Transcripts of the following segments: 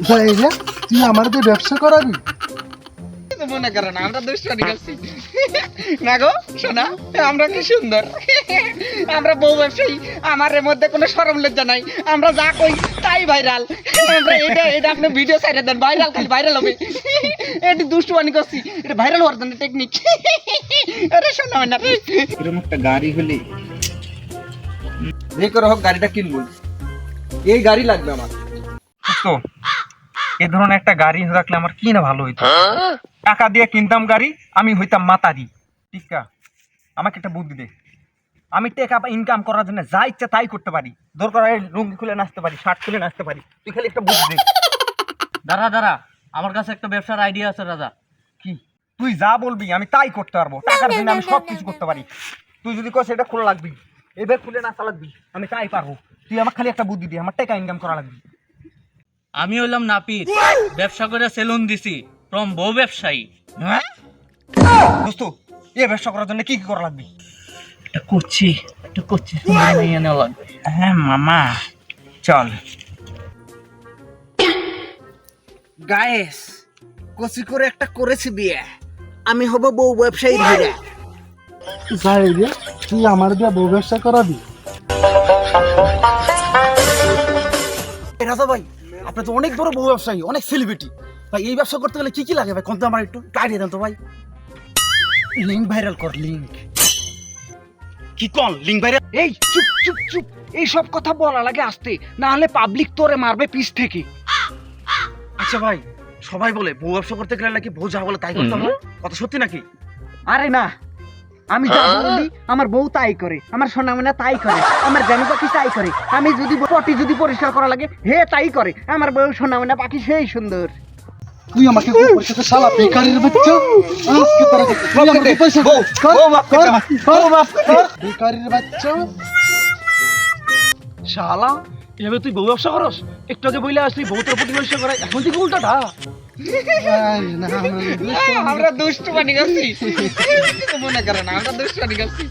যাই রে, তুই আমার দিয়ে ব্যবসা করাবি? মনে করো না আমরা দুষ্টানি করছি না গো শোনা, আমরা কি সুন্দর, আমরা বউ ব্যবসায়ী, আমার এর মধ্যে কোনো শরম লজ্জা নাই, আমরা যা কই তাই ভাইরাল। আমরা এটা আপনি ভিডিও সাইডে দেন, ভাইরাল খালি ভাইরাল হবে। এটি দুষ্টুবানি করছি, এটা ভাইরাল হওয়ার জন্য টেকনিক। আরে শোনা না এরকম একটা গাড়ি হলে যে করে হোক গাড়িটা কিনবো, এই গাড়ি লাগবে আমার। তো এই ধরনের একটা গাড়ি রাখলে আমার কি না ভালো হইতো, টাকা দিয়ে কিনতাম গাড়ি, আমি হইতাম মাতারি। ঠিক না, আমাকে একটা বুদ্ধি দে, আমি টাকা ইনকাম করার জন্য যা ইচ্ছা তাই করতে পারি, দরকার হয় লুঙ্গি খুলে নাচতে পারি, শার্ট খুলে নাচতে পারি, তুই খালি একটা বুদ্ধি দে। দাঁড়া আমার কাছে একটা ব্যবসার আইডিয়া আছে রাজা। কি? তুই যা বলবি আমি তাই করতে পারবো, টাকার জন্য আমি সব কিছু করতে পারি। তুই যদি কস এটা খোলা লাগবি, এবার খুলে নাচা লাগবি, আমি তাই পারবো। তুই আমার খালি একটা বুদ্ধি দে, আমার টাকা ইনকাম করা লাগবে। আমি হইলাম নাপিত, ব্যবসা করে সেলুন দিছি, ফ্রম বউ ব্যবসায়ী। হ্যাঁ দোস্ত, এ ব্যবসা করার জন্য কি কি করা লাগবে? এটা করছি সুন্দর মেয়ে নেওয়া লাগবে। হ্যাঁ মামা চল। গায়েস কচি করে একটা করেছি বিয়ে, আমি হব বউ ব্যবসায়ী ধরে। যাই রে, তুই আমার দিয়ে বউ ব্যবসা করাবি? রাজা ভাই, আপনি তো অনেক বড় বউ ব্যবসায়ী, অনেক সেলিব্রিটি ভাই, এই ব্যবসা করতে গেলে কি কি লাগে ভাই কোন তো আমার একটু আইডিয়া দেন তো ভাই। লিঙ্ক ভাইরাল কর, লিঙ্ক। কি কোন লিঙ্ক ভাইরাল? এই চুপ চুপ চুপ, এই সব কথা বলা লাগে আসতে, না হলে পাবলিক তোরে মারবে পিছ থেকে। আচ্ছা ভাই, সবাই বলে বউ ব্যবসা করতে গেলে নাকি বউ যা বলে তাই করতে হবে, কথা সত্যি নাকি? আরে না, আমি যা বলি আমার বউ তাই করে, আমার সোনামনা তাই করে, আমার জানু পাখি তাই করে, আমি যদি পটি যদি পরিষ্কার করা লাগে হে তাই করে, আমার বউ সোনামনা পাখি সেই সুন্দর। তুই আমাকে বউ পয়সা দে, শালা বেকারির বাচ্চা। আজকে তোরা তুই আমাকে পয়সা দে, বেকারির বাচ্চা শালা। এভাবে তুই বউ ব্যবসা করস? একটু আগে বইলে আসলি বউ তোর প্রতি পরিষ্কার করে, এখন থেকে উল্টাটা। আমরা দুষ্টু বানি গেছি, মনে করে না আমরা দুষ্টু বানি গেছি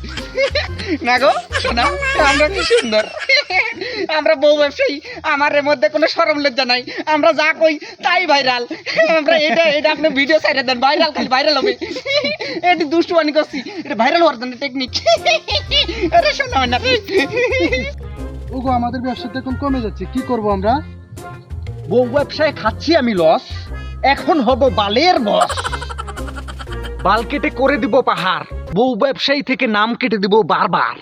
না গো শোনা, আমরা কি সুন্দর, আমরা বউ ব্যবসায়ী, আমার এর মধ্যে কোনো শরম লজ্জা নাই, আমরা যা কই তাই ভাইরাল। আমরা এটা আপনি ভিডিও সাইডে দেন, ভাইরাল খালি ভাইরাল হবে। এটি দুষ্টু বানি করছি, এটা ভাইরাল হওয়ার জন্য টেকনিক। আরে শোনা না ওগো, আমাদের ব্যবসাটা এখন কমে যাচ্ছে, কি করব আমরা? বউ ব্যবসায় খাচ্ছি আমি লস, এখন হব বালের বস। বাল কেটে করে দিব পাহাড়, বউ ব্যবসায়ী থেকে নাম কেটে দিব বারবার।